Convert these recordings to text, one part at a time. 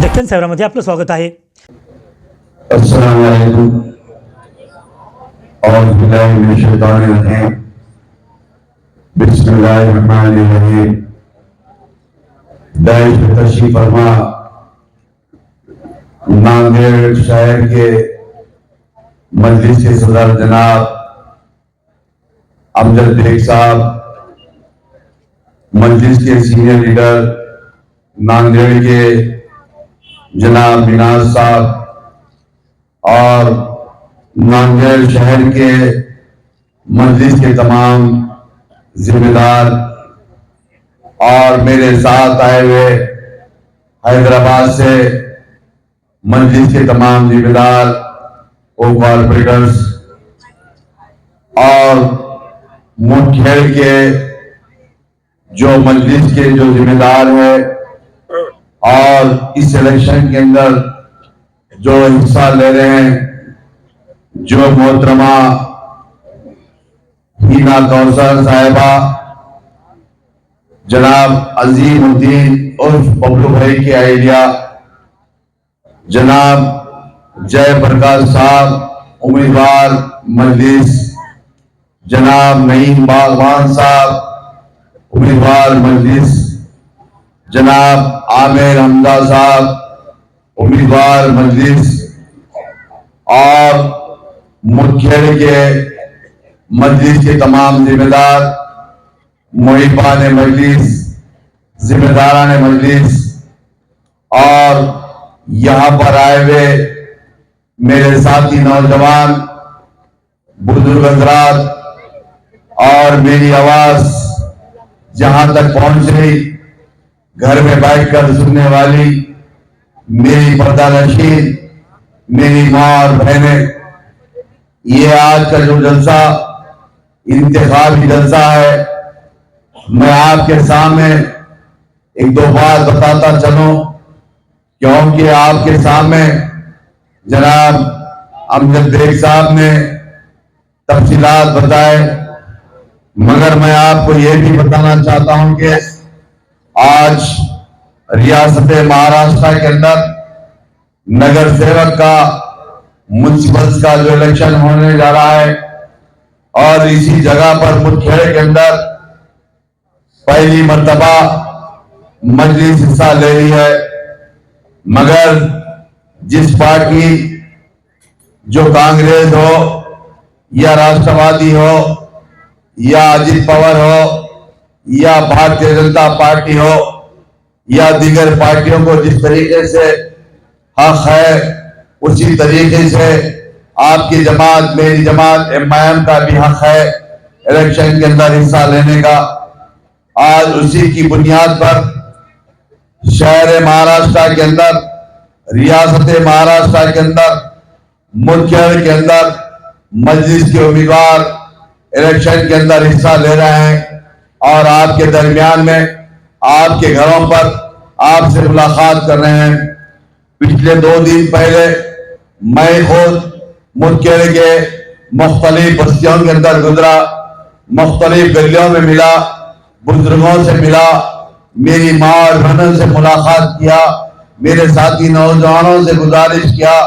डेक्कन सेवरामध्ये आपलं स्वागत आहे। अस्सलामु अलैकुम और बिस्मिल्लाहिर्रहमानिर्रहीम। बिस्मिल्लाहिर्रहमानिर्रहीम। दाइश तशरीफ फरमा नांदेड़ शहर के मजलिस के सदर जनाब अमजद बेग साहब, मजलिस के सीनियर लीडर नांदेड़ के जनाब मिनाज साहब और नांदेड़ शहर के मजलिस के तमाम जिम्मेदार और मेरे साथ आए हुए हैदराबाद से मजलिस के तमाम जिम्मेदार और कॉर्पोरेटर्स और मुठभेड़ के जो मजलिस के जो जिम्मेदार है और इस इलेक्शन के अंदर जो हिस्सा ले रहे हैं, जो मोहतरमा हीना कौसर साहिबा, जनाब अजीमुद्दीन उर्फ बबलू भाई की आइडिया, जनाब जयप्रकाश साहब उम्मीदवार मजलिस, जनाब नईम बागवान साहब उम्मीदवार मजलिस, जनाब आमिर हमजा साहब उम्मीदवार मजलिस और मुठभेड़ के मजलिस के तमाम जिम्मेदार, मुहिबान मजलिस, जिम्मेदारान मजलिस और यहाँ पर आए हुए मेरे साथी नौजवान, बुजुर्ग हज़रात और मेरी आवाज जहां तक पहुंच रही, घर में बैठकर सुनने वाली मेरी पर्दानशीन, मेरी माँ और बहनें, ये आज का जो जलसा इंतखाबी जलसा है, मैं आपके सामने एक दो बात बताता चलूं, क्योंकि आपके सामने जनाब अमजद बेग साहब ने तफसीलात बताए, मगर मैं आपको ये भी बताना चाहता हूं कि आज रियासत महाराष्ट्र के अंदर नगर सेवक का, म्युनिसिपल्स का जो इलेक्शन होने जा रहा है और इसी जगह पर मुठभेड़ के अंदर पहली मर्तबा मजलिस हिस्सा ले रही है, मगर जिस पार्टी, जो कांग्रेस हो या राष्ट्रवादी हो या अजित पवार हो या भारतीय जनता पार्टी हो या दीगर पार्टियों को जिस तरीके से हक है, उसी तरीके से आपकी जमात, मेरी जमात एमआईएम का भी हक है इलेक्शन के अंदर हिस्सा लेने का। आज उसी की बुनियाद पर शहर महाराष्ट्र के अंदर, रियासत महाराष्ट्र के अंदर, मुठभेड़ के अंदर मजलिस के उम्मीदवार इलेक्शन के अंदर हिस्सा ले रहे हैं और आपके दरमियान में, आपके घरों पर आपसे मुलाकात कर रहे हैं। पिछले 2 दिन पहले मैं खुद मुठभेड़ के मुख्तलिफ बस्तियों के अंदर गुजरा, मुख्तलिफ गलियों में मिला, बुजुर्गों से मिला, मेरी माँ और बहनों से मुलाकात किया, मेरे साथी नौजवानों से गुजारिश किया,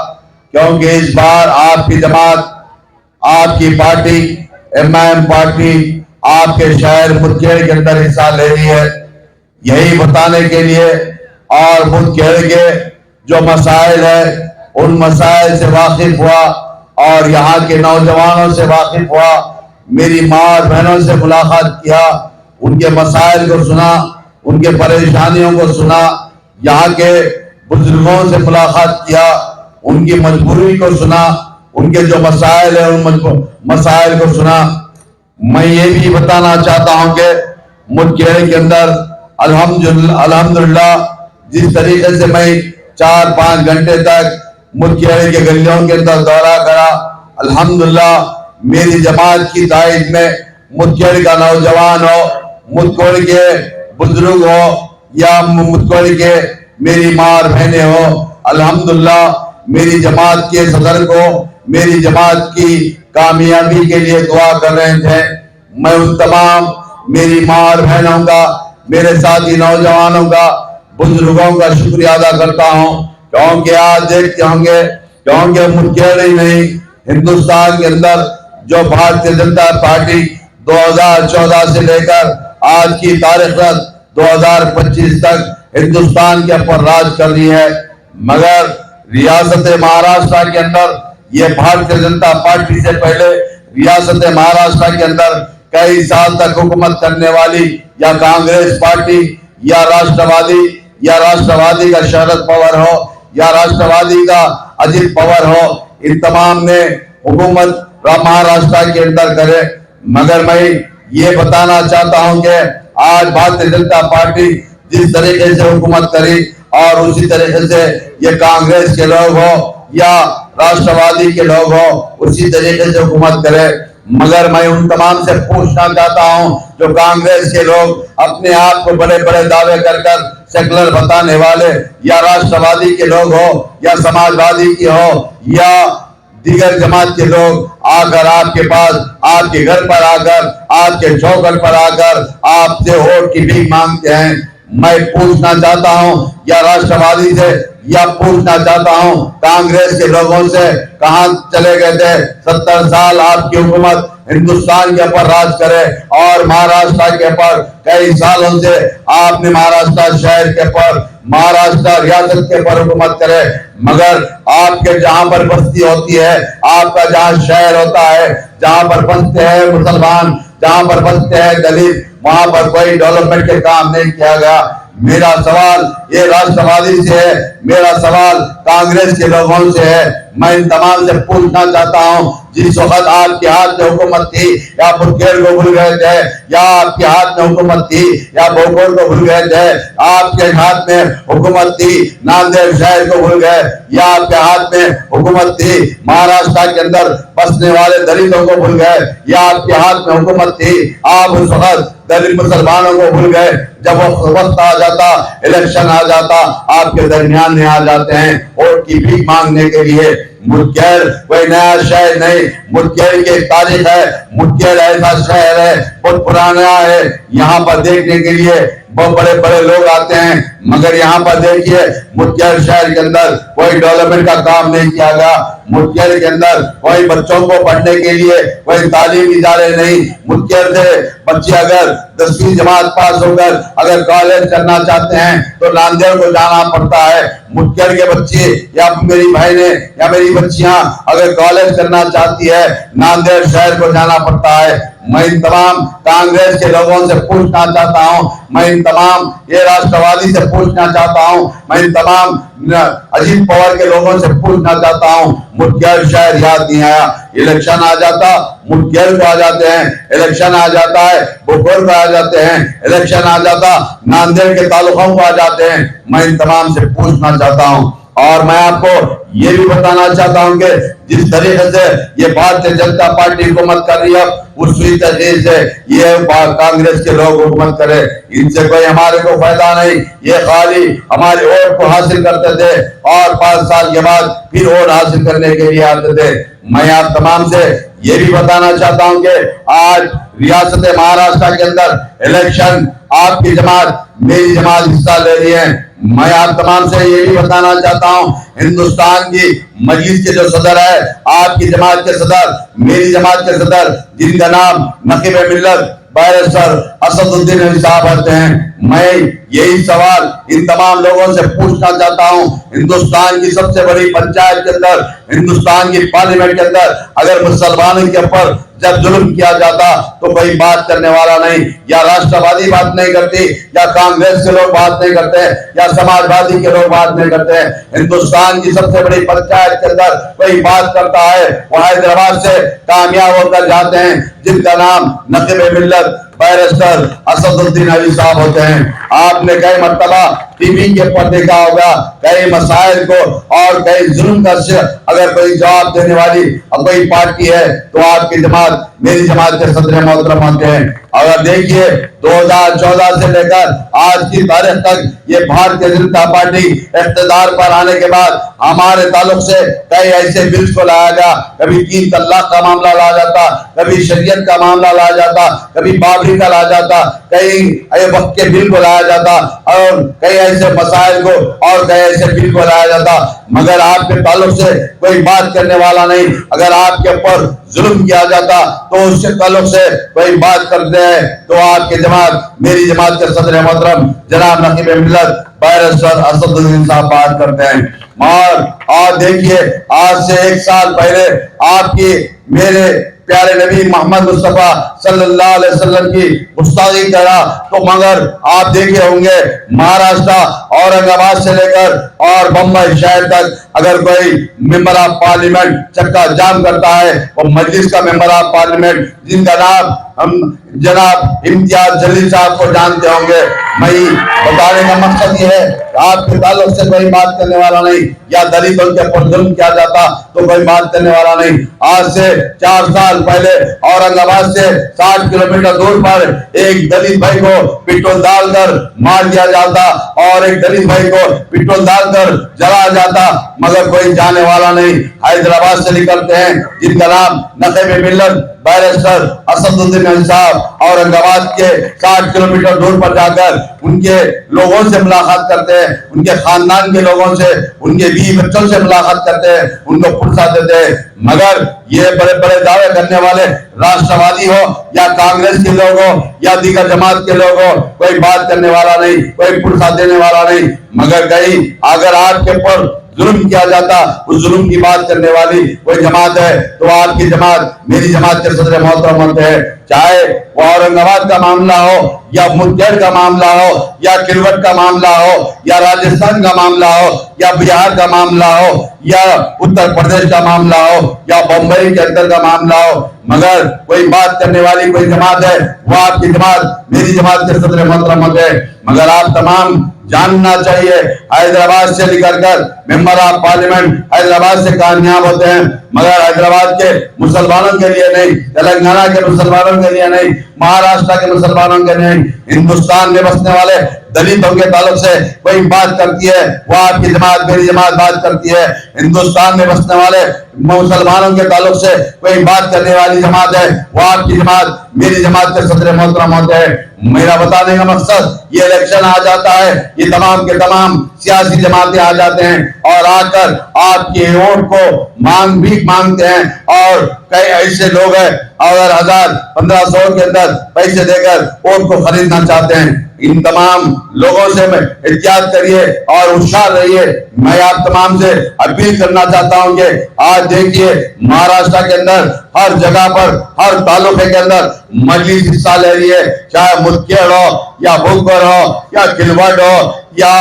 क्योंकि इस बार आपकी जमात, आपकी पार्टी एमआईएम पार्टी आपके शहर मुठभेड़ के अंदर हिस्सा ले रही है। यही बताने के लिए और मुठभेड़ के जो मसाइल है उन मसाइल से वाकिफ हुआ और यहाँ के नौजवानों से वाकिफ हुआ, मेरी माँ और बहनों से मुलाकात किया, उनके मसाइल को सुना, उनके परेशानियों को सुना, यहाँ के बुजुर्गों से मुलाकात किया, उनकी मजबूरी को सुना, उनके जो मसाइल है उन मसाइल को सुना। मैं ये भी बताना चाहता हूँ कि मुठभेड़ के अंदर अल्हम्दुलिल्लाह जिस तरीके से मैं 4-5 घंटे तक मुठभेड़ के गलियों के अंदर दौरा करा, अल्हम्दुलिल्लाह मेरी जमात की ताईद में, मुठभेड़ का नौजवान हो, मुठभेड़ के बुजुर्ग हो या मुठभेड़ के मेरी माँ और बहनें हो, अल्हम्दुलिल्लाह मेरी जमात के सदर को, मेरी जमात की कामयाबी के लिए दुआ कर रहे थे। मैं उन तमाम मेरी माँ और बहनों का, मेरे साथी नौजवानों का बुजुर्गों का शुक्रिया अदा करता हूं, क्योंकि आज देखते होंगे, क्योंकि मुठभेड़ ही नहीं, हिंदुस्तान के अंदर जो भारतीय जनता पार्टी 2014 से लेकर आज की तारीख तक 2025 तक हिंदुस्तान के ऊपर राज कर रही है, मगर रियासत महाराष्ट्र के अंदर ये भारतीय जनता पार्टी से पहले रियासत महाराष्ट्र के अंदर कई साल तक हुकूमत करने वाली या कांग्रेस पार्टी या राष्ट्रवादी का शरद पवार हो या राष्ट्रवादी का अजित पवार हो, इन तमाम ने हुकूमत महाराष्ट्र के अंदर करे। मगर मैं ये बताना चाहता हूं कि आज भारतीय जनता पार्टी जिस तरीके से हुकूमत करी और उसी तरीके से ये कांग्रेस के लोग हो या राष्ट्रवादी के लोग हो उसी तरीके से हुकूमत करे। मगर मैं उन तमाम से पूछना चाहता हूं जो कांग्रेस के लोग अपने आप को बड़े बड़े दावे कर सेकुलर बताने वाले, या राष्ट्रवादी के लोग हो या समाजवादी के हो या दीगर जमात के लोग आकर आपके पास, आपके घर पर आकर, आपके चौखट पर आकर आपसे वोट की भीख मांगते हैं। मैं पूछना चाहता हूं या राष्ट्रवादी से या पूछना चाहता हूं कांग्रेस के लोगों से, कहां चले गए थे? 70 साल आपकी हुकूमत हिंदुस्तान के ऊपर राज करे और महाराष्ट्र के ऊपर कई सालों से आपने महाराष्ट्र शहर के ऊपर, महाराष्ट्र रियासत के ऊपर हुकूमत करे, मगर आपके जहां पर बस्ती होती है, आपका जहां शहर होता है, जहां पर बसते हैं मुसलमान, जहां पर बसते हैं दलित, वहां पर कोई डेवलपमेंट के काम नहीं किया गया। मेरा सवाल ये राष्ट्रवादी से है, मेरा सवाल कांग्रेस के लोगों से है। मैं इन तमाम से पूछना चाहता हूं, जिस वक्त आपके हाथ में हुकूमत थी या मुठभेड़ को भूल गए थे, या आपके हाथ में हुकूमत थी या भोगोल को भूल गए थे, आपके हाथ में हुकूमत थी नांदेड़ शहर को भूल गए, या आपके हाथ में हुकूमत थी महाराष्ट्र के अंदर बसने वाले दलितों को भूल गए, या आपके हाथ में हुकूमत थी आप उस वक्त दलित मुसलमानों को भूल गए। जब वो वक्त आ जाता, इलेक्शन आ जाता, आपके दरमियान में आ जाते हैं वोट की भीख मांगने के लिए। मुठभेड़ कोई नया शहर नहीं, मुठभेड़ की तारीख है, मुठभेड़ ऐसा शहर है बहुत पुराना है, यहाँ पर देखने के लिए बहुत बड़े बड़े लोग आते हैं, मगर यहाँ पर देखिए मुठभेड़ शहर के अंदर कोई डेवलपमेंट का काम नहीं किया गया। मुठभेड़ के अंदर कोई बच्चों को पढ़ने के लिए कोई तालीम इदारे नहीं। मुठभेड़ से बच्चे अगर 10वीं जमात पास होकर अगर कॉलेज करना चाहते हैं तो नांदेड़ को जाना पड़ता है। मुठभेड़ के बच्चे या मेरी बहनें या मेरी बच्चियां अगर कॉलेज करना चाहती है नांदेड़ शहर को जाना पड़ता है। मैं इन तमाम कांग्रेस के लोगों से पूछना चाहता हूं, मैं इन तमाम ये राष्ट्रवादी से पूछना चाहता हूं, मैं इन तमाम अजीत पवार के लोगों से पूछना चाहता हूं, मुठभेड़ शहर याद नहीं आया। इलेक्शन आ जाता मुठभेड़ को आ जाते हैं, इलेक्शन आ जाता है भोपाल को आ जाते हैं, इलेक्शन आ जाता नांदेड़ के तालुकों को आ जाते हैं। मैं इन तमाम से पूछना चाहता हूं और मैं आपको ये भी बताना चाहता हूं कि जिस तरीके से ये भारतीय जनता पार्टी हुकूमत कर रही है उसी तरीके से ये कांग्रेस के लोग हुकूमत करे, इनसे कोई हमारे को फायदा नहीं। ये खाली हमारे वोट को हासिल करते थे और 5 साल के बाद फिर वोट हासिल करने के लिए आते थे। मैं आप तमाम से ये भी बताना चाहता हूं कि आज रियासत महाराष्ट्र के अंदर इलेक्शन आपकी जमात मेरी जमात हिस्सा ले रही है। मैं आप तमाम से ये भी बताना चाहता हूं हिंदुस्तान की मजलिस के जो सदर है आपकी जमात के सदर, मेरी जमात के सदर, जिनका नाम नकीब मिल्लत बैरिस्टर असदुद्दीन अली साहब आते हैं। मैं यही सवाल इन तमाम लोगों से पूछना चाहता हूं, हिंदुस्तान की सबसे बड़ी पंचायत के अंदर, हिंदुस्तान की पार्लियामेंट के अंदर अगर मुसलमानों के ऊपर जब जुल्म किया जाता तो कोई बात करने वाला नहीं, या राष्ट्रवादी बात नहीं करती, या कांग्रेस के लोग बात नहीं करते, या समाजवादी के लोग बात नहीं करते। हिंदुस्तान की सबसे बड़ी पंचायत के अंदर कोई बात करता है वो हैदराबाद से कामयाब होकर जाते हैं, जिनका नाम नकीब मिल्लत बैरिस्टर असदुद्दीन अली साहब होते हैं। आपने कई मर्तबा टीवी के ऊपर देखा होगा कई मसाइल को और कई जुल्म का अगर कोई जवाब देने वाली कोई पार्टी है तो आपकी जमात मेरी जमात के सदर मोहतरम होते हैं। अगर देखिए 2014 से लेकर आज की तारीख तक ये भारतीय जनता पार्टी इख्तिदार पर आने के बाद हमारे ताल्लुक से कई ऐसे बिल्स को लाया गया, कभी 3 तलाक का मामला लाया जाता, कभी शरीयत का मामला लाया जाता, कभी बाबरी का लाया जाता, कई वक्त के बिल को लाया जाता और कई ऐसे मसाइल को और कई ऐसे बिल को लाया जाता, मगर आपके ताल्लुक से कोई बात करने वाला नहीं। अगर आपके ऊपर जुल्म किया जाता तो उसके ताल्लुक से कोई बात करते हैं तो आपकी जमात, मेरी जमात के सदर मोहतरम जनाब नकीब मिल्लत बैरिस्टर असदुद्दीन साहब बात करते हैं। और देखिए आज से 1 साल पहले आपकी मेरे प्यारे नबी मोहम्मद मुस्तफा सल्लल्लाहु अलैहि वसल्लम की गुस्ताखी करा, तो मगर आप देखे होंगे महाराष्ट्र औरंगाबाद से लेकर और बम्बई शहर तक अगर कोई मेंबर ऑफ पार्लियामेंट चक्का जाम करता है वो मजलिस का मेंबर ऑफ पार्लियामेंट जिनका नाम हम जनाब इम्तियाज जलील साहब को जानते होंगे। मैं बताने का मकसद ये है आपके ताल्लुक से कोई बात करने वाला नहीं, या दलितों के ऊपर जुल्म किया जाता तो कोई बात करने वाला नहीं। आज से 4 साल पहले औरंगाबाद से 60 किलोमीटर दूर पर एक दलित भाई को पेट्रोल डालकर मार दिया जाता और एक दलित भाई को पेट्रोल डालकर जलाया जाता, मगर कोई जाने वाला नहीं। हैदराबाद से निकलते हैं जिनका नाम नकीब मिल्लत बैरिस्टर असदुद्दीन साहब औरंगाबाद के 60 किलोमीटर दूर पर जाकर उनके लोगों से मुलाकात करते हैं, उनके खानदान के लोगों से, उनके बीवी बच्चों से मुलाकात करते हैं, उनको पुरसा देते हैं। मगर ये बड़े बड़े दावे करने वाले राष्ट्रवादी हो या कांग्रेस के लोग हो या दीगर जमात के लोग हो, कोई बात करने वाला नहीं, कोई पुरसा देने वाला नहीं। मगर कहीं अगर आपके ऊपर जुल्म किया जाता, उस जुल्म की बात करने वाली कोई जमात है तो आपकी जमात, मेरी जमात के सदर मोहतरम होते हैं। चाहे वो औरंगाबाद का मामला हो या मुंगेर का मामला हो या किलवट का मामला हो या राजस्थान का मामला हो या बिहार का मामला हो या उत्तर प्रदेश का मामला हो या बम्बई के अंदर का मामला हो, मगर कोई बात करने वाली कोई जमात है वो आपकी जमात, मेरी जमात के सदर मोहतरम होते हैं। मगर आप तमाम जानना चाहिए हैदराबाद से निकलकर मेंबर ऑफ पार्लियामेंट हैदराबाद से कामयाब होते हैं, मगर हैदराबाद के मुसलमानों के लिए नहीं, तेलंगाना के मुसलमानों के लिए नहीं, महाराष्ट्र के मुसलमानों के नहीं, हिंदुस्तान में बसने वाले दलितों के ताल्लुक से कोई बात करती है वो आपकी जमात, मेरी जमात बात करती है। हिंदुस्तान में बसने वाले मुसलमानों के ताल्लुक से कोई बात करने वाली जमात है वो आपकी जमात, मेरी जमात के सदर मोहतरम होते हैं। मेरा बताने का मकसद ये इलेक्शन आ जाता है, ये तमाम के तमाम सियासी जमातें आ जाते हैं और आकर आपके वोट को भीख मांगते हैं और कई ऐसे लोग हैं अगर 1000-1500 के अंदर पैसे देकर वोट को खरीदना चाहते हैं। इन तमाम लोगों से मैं एहतियात करिए और होशियार रहिए। मैं आप तमाम से अपील करना चाहता हूं कि आज देखिए महाराष्ट्र के अंदर हर जगह पर हर तालुके के अंदर मजलिस हिस्सा ले रही है, चाहे मुदखेड़ हो या भूगोर हो या खिलवट हो या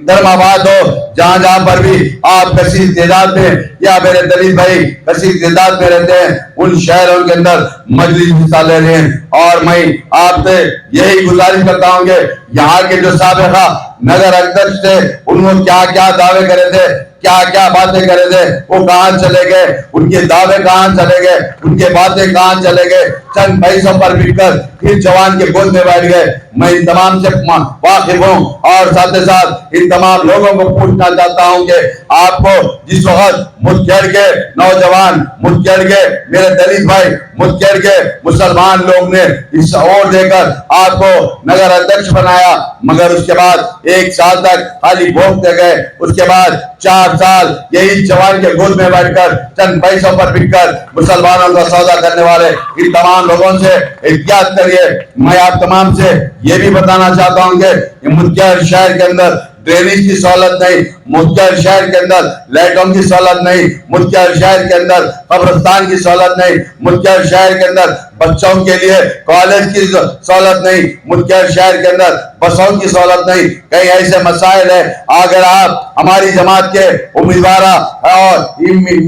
धर्माबाद हो, जहां जहां पर भी आप कसीर तादाद में या मेरे दलित भाई कसीर तादाद में रहते हैं उन शहरों के अंदर मजलिस हिस्सा ले रहे हैं। और मैं आपसे यही गुजारिश करता हूं कि यहाँ के जो साबिका नगर अध्यक्ष थे उन्होंने क्या क्या दावे करे थे, क्या क्या बातें करे थे, वो कहां चले गए, उनके दावे कहां चले गए, उनके बातें कहां चले गए, चंद पैसों पर बिककर फिर जवान के गोद में बैठ गए। मैं इन तमाम से वाकिफ हूं और साथ ही साथ इन तमाम लोगों को पूछना चाहता हूं कि आपको जिस वक्त मुदखेड़ के नौजवान, मुदखेड़ के मेरे दलित भाई, मुदखेड़ के मुसलमान लोग ने इस वोट देकर आपको नगर अध्यक्ष बनाया, मगर उसके बाद 1 साल तक खाली भोगते गए, उसके बाद 4 साल यही जवान के गोद में बैठकर चंद पैसों पर बिककर मुसलमानों का सौदा करने वाले इन तमाम लोगों से एहतियात करिए। मैं आप तमाम से ये भी बताना चाहता हूं कि मुदखेड़ शहर के अंदर ड्रेनेज की सहूलत नहीं, मुदखेड़ शहर के अंदर लाइटों की सहूलत नहीं, मुदखेड़ शहर के अंदर कब्रिस्तान की सहूलत नहीं, मुदखेड़ शहर के अंदर बच्चों के लिए कॉलेज की सहूलत नहीं, मुदखेड़ शहर के अंदर बसों की सहूलत नहीं, कई ऐसे मसाइल है। अगर आप हमारी जमात के उम्मीदवार और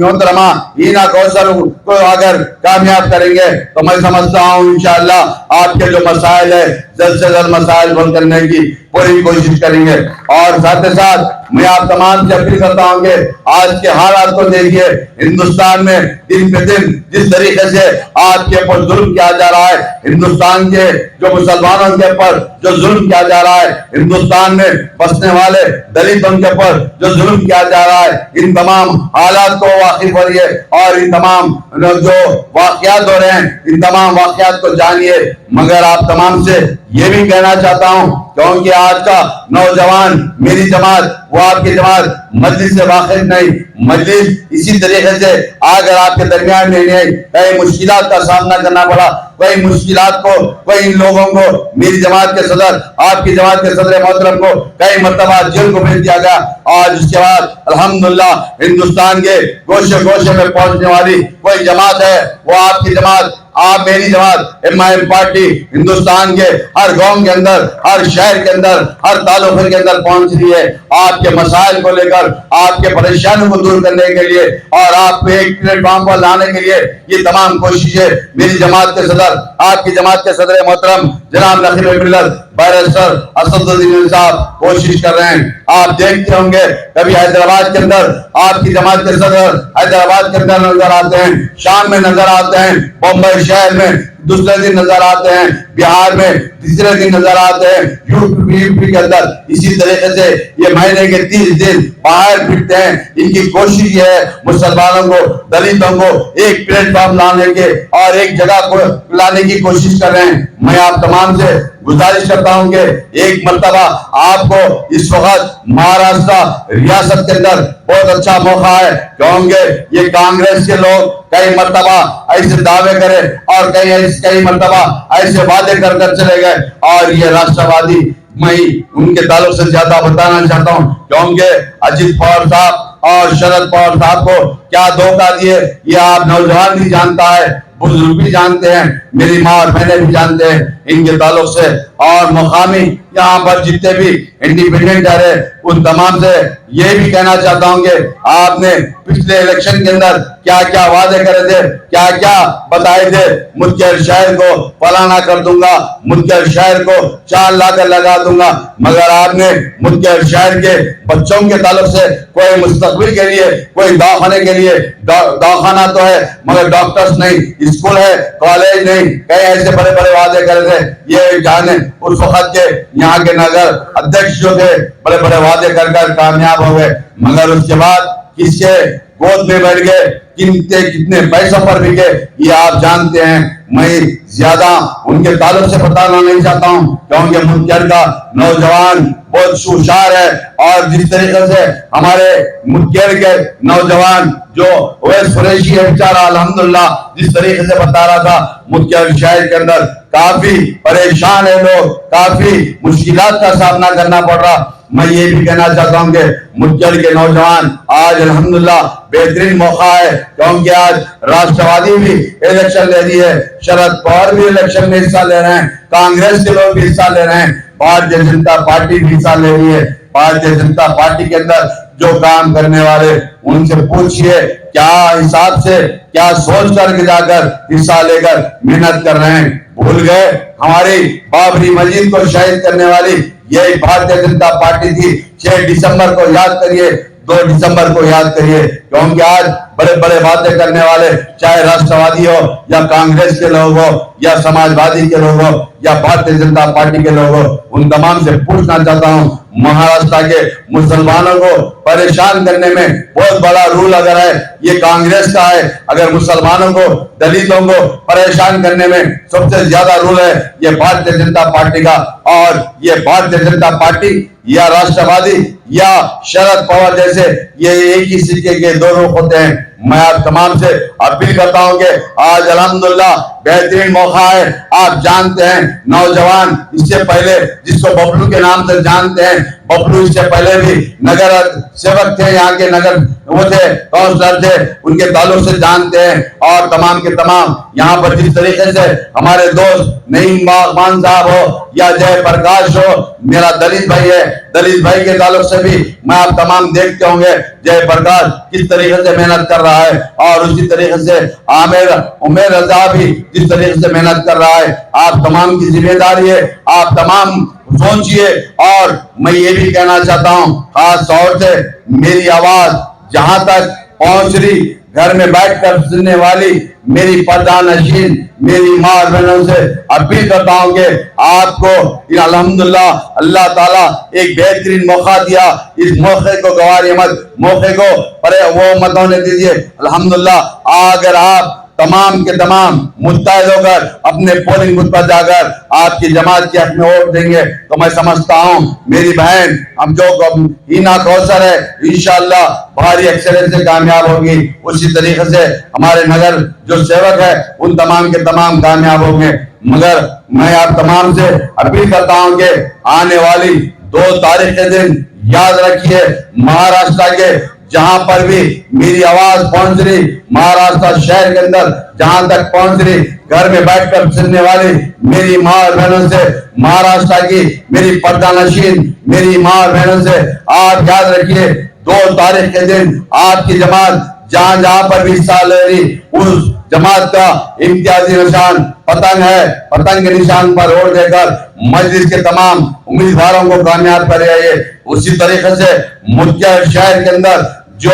मोहतरमा हीना कौसर को अगर कामयाब करेंगे तो मैं समझता हूँ इंशाअल्लाह आपके जो मसाइल है जल्द से जल्द मसाइल हल करने की पूरी कोशिश करेंगे। और साथ ही साथ मैं आप तमाम से अपील करता हूँ कि आज के हालात को देखिए, हिंदुस्तान में दिन पे दिन जिस तरीके से आपके ऊपर जुल्म किया जा रहा है, हिंदुस्तान के जो मुसलमानों के ऊपर जो जुल्म किया जा रहा है, हिंदुस्तान में बसने वाले दलितों के ऊपर जो जुल्म किया जा रहा है, इन तमाम हालात को वाकिफ करिए और इन तमाम जो वाकयात हो रहे हैं इन तमाम वाकयात को जानिए। मगर आप तमाम से ये भी कहना चाहता हूं क्योंकि आज का नौजवान, मेरी जमात वो आपकी जमात मजलिस से वाकिफ नहीं, मजलिस इसी तरीके से अगर आपके दरमियान में नहीं, कई मुश्किलात का सामना करना पड़ा, कई मुश्किलात को, कई इन लोगों को, मेरी जमात के सदर, आपकी जमात के सदर मोहतरम को कई मरतबा जेल को भेज दिया गया। आज उसके बाद अल्हम्दुलिल्लाह हिंदुस्तान के गोशे गोशे में पहुंचने वाली कोई जमात है वो आपकी जमात, आप मेरी जमात एमआईएम पार्टी हिंदुस्तान के हर गांव के अंदर, हर शहर के अंदर, हर तालुके के अंदर पहुंच रही है आपके मसाइल को लेकर, आपके परेशानियों को दूर करने के लिए और आपको एक प्लेटफॉर्म पर लाने के लिए ये तमाम कोशिशें मेरी जमात के सदर, आपकी जमात के सदर मोहतरम जनाब नकीब मिल्लत बैरिस्टर असदुद्दीन साहब कोशिश कर रहे हैं। आप देखते होंगे कभी हैदराबाद के अंदर आपकी जमात के सदर हैदराबाद के अंदर नजर आते हैं, शाम में नजर आते हैं, बम्बई शहर में दूसरे दिन नजर आते हैं, बिहार में तीसरे दिन नजर आते हैं, यूपी के अंदर इसी तरीके से ये महीने के 30 दिन बाहर फिरते हैं। इनकी कोशिश ये है मुसलमानों को, दलितों को एक प्लेटफॉर्म लाने के और एक जगह को लाने की कोशिश कर रहे हैं। मैं आप तमाम से गुजारिश करता हूं कि एक मर्तबा आपको इस वक्त महाराष्ट्र रियासत के अंदर बहुत अच्छा मौका है क्योंकि ये कांग्रेस के लोग कई मर्तबा ऐसे दावे करे और कई मर्तबा ऐसे वादे कर चले गए और ये राष्ट्रवादी, मैं उनके ताल्लुक से ज्यादा बताना चाहता हूं क्योंकि अजित पवार साहब और शरद पवार साहब को क्या धोखा दिए ये आप नौजवान भी जानता है, बुजुर्ग भी जानते हैं, मेरी माँ और बहनें भी जानते हैं इनके ताल्लुक से। और मुकामी यहाँ पर जितने भी इंडिपेंडेंट है उन तमाम से ये भी कहना चाहता हूँ कि आपने पिछले इलेक्शन के अंदर क्या क्या वादे करे थे, क्या क्या बताए थे, मुदखेड़ शहर को फलाना कर दूंगा, मुदखेड़ शहर को 4 लाख लगा दूंगा, मगर आपने मुदखेड़ शहर के बच्चों के ताल्लुक से कोई मुस्तकबिल के लिए, कोई दवाखाने के लिए, दवाखाना तो है मगर डॉक्टर्स नहीं, स्कूल है, कॉलेज नहीं, कई ऐसे बड़े बड़े वादे करे थे। ये जाने उस वक्त के यहाँ के नगर अध्यक्ष जो थे बड़े बड़े वादे कर कामयाब हो गए, मगर उसके बाद किसके गोद में बैठ गए, कितने पैसों पर बिके ये आप जानते हैं। मैं ज्यादा उनके ताल्लुक से बताना नहीं चाहता हूं क्योंकि मुदखेड़ का नौजवान बहुत होशियार है और जिस तरीके से हमारे मुदखेड़ के नौजवान जो ओवैस कुरैशी है बेचारा अल्हम्दुलिल्लाह जिस तरीके से बता रहा था मुदखेड़ शहर के अंदर काफी परेशान है लोग, काफी मुश्किलात का सामना करना पड़ रहा। मैं ये भी कहना चाहता हूँ कि मुदखेड़ के नौजवान आज अल्हम्दुलिल्लाह बेहतरीन मौका है क्योंकि आज राष्ट्रवादी भी इलेक्शन ले रही है, शरद पवार भी इलेक्शन में हिस्सा ले रहे हैं, कांग्रेस के लोग भी हिस्सा ले रहे हैं, भारतीय जनता पार्टी भी हिस्सा ले रही है। भारतीय जनता पार्टी के अंदर जो काम करने वाले उनसे पूछिए क्या हिसाब से, क्या सोच कर जाकर हिस्सा लेकर मेहनत कर रहे हैं। भूल गए हमारी बाबरी मस्जिद को शहीद करने वाली ये भारतीय जनता पार्टी थी। 6 दिसंबर को याद करिए, 2 दिसंबर को याद करिए क्योंकि आज बड़े बड़े बातें करने वाले चाहे राष्ट्रवादी हो या कांग्रेस के लोग हो या समाजवादी के लोग हो या भारतीय जनता पार्टी के लोग हो, उन तमाम से पूछना चाहता हूँ महाराष्ट्र के मुसलमानों को परेशान करने में बहुत बड़ा रूल अगर है ये कांग्रेस का है, अगर मुसलमानों को, दलितों को परेशान करने में सबसे ज्यादा रूल है ये भारतीय जनता पार्टी का। और ये भारतीय जनता पार्टी या राष्ट्रवादी या शरद पवार जैसे ये एक ही सिक्के के 2 रुख होते हैं। मैं आप तमाम से अपील करता हूं कि आज अल्हम्दुलिल्लाह बेहतरीन मौका है। आप जानते हैं नौजवान इससे पहले जिसको बबलू के नाम से जानते हैं, बबलू इससे पहले भी नगर सेवक थे, यहाँ के नगर वो थे, काउंसलर थे, उनके ताल्लुक से जानते हैं। और तमाम के तमाम यहाँ पर जिस तरीके से हमारे दोस्त नईम बागवान साहब हो या जय प्रकाश हो, मेरा दलित भाई है, दलित भाई के ताल्लुक से भी मैं आप तमाम देखते होंगे जय प्रकाश किस तरीके से मेहनत कर रहा है, और उसी तरीके से आमिर उमेर रजा भी जिस तरीके से मेहनत कर रहा है। आप तमाम की जिम्मेदारी है, आप तमाम सोचिए। और मैं ये भी कहना चाहता हूँ, खास तौर से मेरी आवाज जहां तक पहुंच रही, घर में बैठकर सुनने वाली मेरी प्रधानशीन मेरी माँ बहनों से अपील करता हूं कि आपको अल्हम्दुलिल्लाह अल्लाह ताला एक बेहतरीन मौका दिया, इस मौके को गवारिए मत, मौके को परे वो मत होने दीजिए। अल्हम्दुलिल्लाह अगर आप तमाम के तमाम मुस्तैद होकर अपने पोलिंग बूथ पर जाकर आपकी जमात के हक में वोट देंगे तो मैं समझता हूं मेरी बहन हम जो हिना कौसर है इंशाअल्लाह भारी अक्सरियत से कामयाब होगी। उसी तरीके से हमारे नगर जो सेवक है उन तमाम के तमाम कामयाब होंगे। मगर मैं आप तमाम से अपील करता हूं कि आने वाली 2 तारीख के दिन याद रखिए, महाराष्ट्र के जहां पर भी मेरी आवाज पहुंच रही, महाराष्ट्र शहर के अंदर जहां तक पहुंच रही, घर में बैठकर सुनने वाली मेरी माँ और बहनों से, महाराष्ट्र की मेरी प्रधानशीन मेरी माँ और बहनों से आप याद रखिए 2 तारीख के दिन आपकी जमात जहां जहां पर भी हिस्सा ले रही, उस जमात का इम्तियाजी निशान पतंग है, पतंग के निशान पर वोट देकर मजलिस के तमाम उम्मीदवारों को कामयाब करिए। उसी तरीके से मुख्य शहर के अंदर जो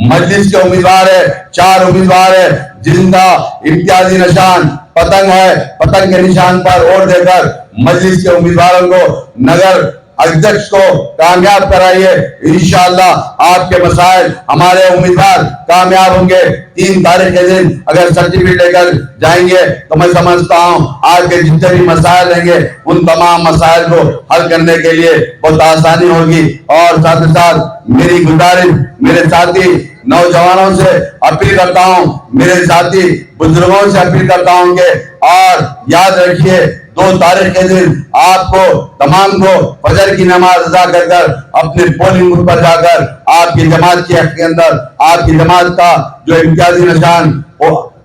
मजलिस के उम्मीदवार है, 4 उम्मीदवार है जिनका इम्तियाजी निशान पतंग है, पतंग के निशान पर वोट देकर मजलिस के उम्मीदवारों को नगर अध्यक्ष को कामयाब कराइए। इंशाअल्लाह आपके मसाइल हमारे उम्मीदवार कामयाब होंगे। 3 तारीख के दिन अगर सर्टिफिकेट लेकर जाएंगे तो मैं समझता हूं आपके जितने भी मसाइल रहेंगे उन तमाम मसाइल को हल करने के लिए बहुत आसानी होगी। और साथ ही साथ मेरी गुजारिश मेरे साथी नौजवानों से अपील करता हूं, मेरे साथी बुजुर्गों से अपील करता हूं कि और याद रखिए 2 तारीख के दिन आपको तमाम को फजर की नमाज अदा कर अपने पोलिंग बूथ पर जाकर आपकी जमात के हक के अंदर आपकी जमात का जो इम्तियाजी निशान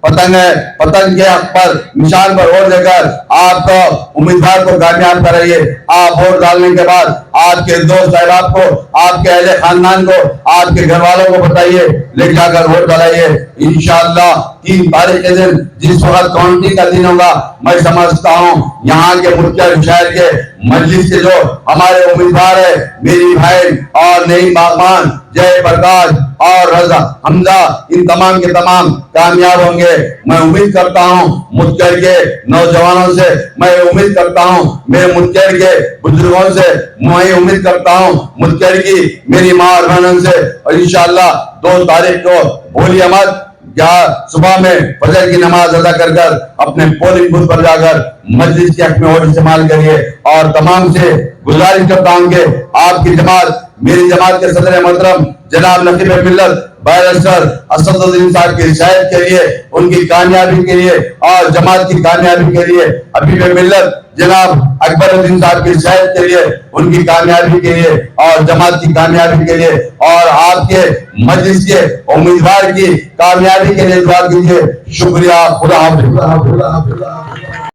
पतंग है, पतंग के हक पर निशान पर वोट देकर आपको उम्मीदवार को कामयाब कराइए। आप वोट डालने के बाद आपके दोस्त अहबाब को, आपके अहले खानदान को, आपके घर वालों को बताइए, ले जाकर वोट डालाइए। इंशाअल्लाह 3 तारीख के दिन जिस वक्त काउंटिंग का दिन होगा मैं समझता हूँ यहाँ के मुख्य शहर के मजलिस के जो हमारे उम्मीदवार है मेरी बहन और नईम बागवान, जय प्रकाश और रजा हमजा, इन तमाम के तमाम कामयाब होंगे। मैं उम्मीद करता हूँ मुत्तर के नौजवानों से, मैं उम्मीद करता हूँ मेरे मुत्तर के बुजुर्गों से, मैं उम्मीद करता हूँ मुत्तर की मेरी माँ और बहनों से। और इंशाअल्लाह 2 तारीख को भूलिए मत, या सुबह में फजर की नमाज अदा कर अपने पोलिंग बूथ पर जाकर मस्जिद के हक में वोट इस्तेमाल करिए। और तमाम से गुजारिश करता हूं कि आपकी जमात मेरी जमात के सदर मोहतरम जनाब नकीब मिल्लत बैरिस्टर असदुद्दीन साहब की हिदायत के लिए, उनकी कामयाबी के लिए और जमात की कामयाबी के लिए, हबीब मिल्लत जनाब अकबरुद्दीन साहब की हिदायत के लिए, उनकी कामयाबी के लिए और जमात की कामयाबी के लिए और आपके मजलिस के उम्मीदवार की कामयाबी के लिए दुआ कीजिए। शुक्रिया। खुदा हाफिज़।